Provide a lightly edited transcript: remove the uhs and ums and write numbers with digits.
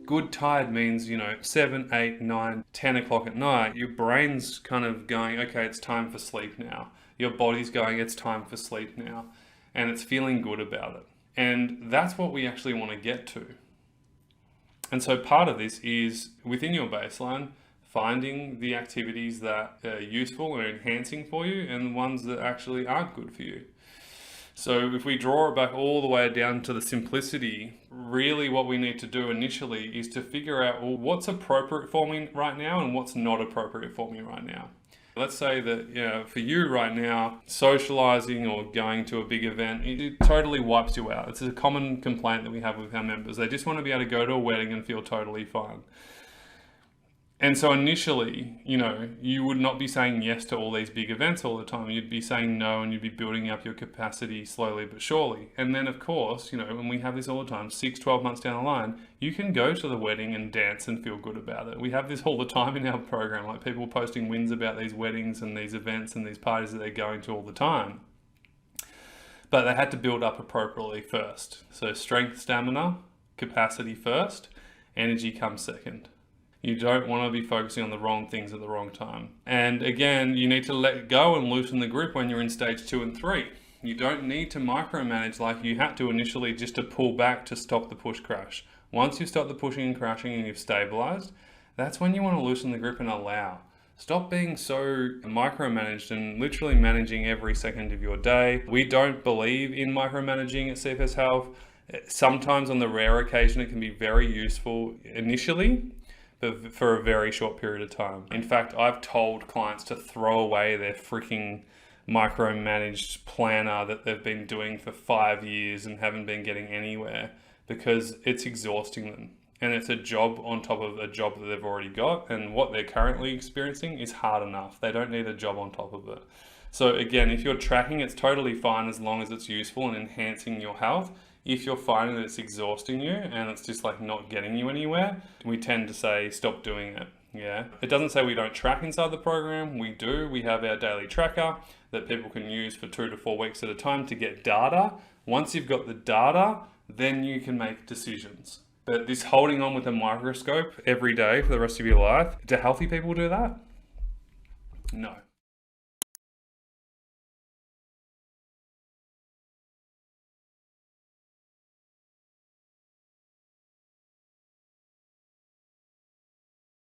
Good tired means, 7, 8, 9, 10 o'clock at night, your brain's kind of going, okay, it's time for sleep now. Your body's going, it's time for sleep now. And it's feeling good about it. And that's what we actually want to get to. And so part of this is within your baseline, finding the activities that are useful and enhancing for you and the ones that actually aren't good for you. So if we draw it back all the way down to the simplicity, really what we need to do initially is to figure out, well, what's appropriate for me right now and what's not appropriate for me right now. Let's say that, for you right now, socializing or going to a big event, it totally wipes you out. It's a common complaint that we have with our members. They just want to be able to go to a wedding and feel totally fine. And so initially, you would not be saying yes to all these big events all the time. You'd be saying no, and you'd be building up your capacity slowly but surely. And then of course, when we have this all the time, 6, 12 months down the line, you can go to the wedding and dance and feel good about it. We have this all the time in our program, like people posting wins about these weddings and these events and these parties that they're going to all the time. But they had to build up appropriately first. So strength, stamina, capacity first, energy comes second. You don't want to be focusing on the wrong things at the wrong time. And again, you need to let go and loosen the grip when you're in stage 2 and 3. You don't need to micromanage like you had to initially just to pull back to stop the push crash. Once you've stopped the pushing and crashing and you've stabilized, that's when you want to loosen the grip and allow. Stop being so micromanaged and literally managing every second of your day. We don't believe in micromanaging at CFS Health. Sometimes on the rare occasion, it can be very useful initially, but for a very short period of time. In fact, I've told clients to throw away their freaking micromanaged planner that they've been doing for 5 years and haven't been getting anywhere because it's exhausting them. And it's a job on top of a job that they've already got, and what they're currently experiencing is hard enough. They don't need a job on top of it. So again, if you're tracking, it's totally fine as long as it's useful and enhancing your health. If you're finding that it's exhausting you and it's just like not getting you anywhere, we tend to say stop doing it. Yeah. It doesn't say we don't track inside the program. We do. We have our daily tracker that people can use for 2 to 4 weeks at a time to get data. Once you've got the data, then you can make decisions. But this holding on with a microscope every day for the rest of your life, do healthy people do that? No.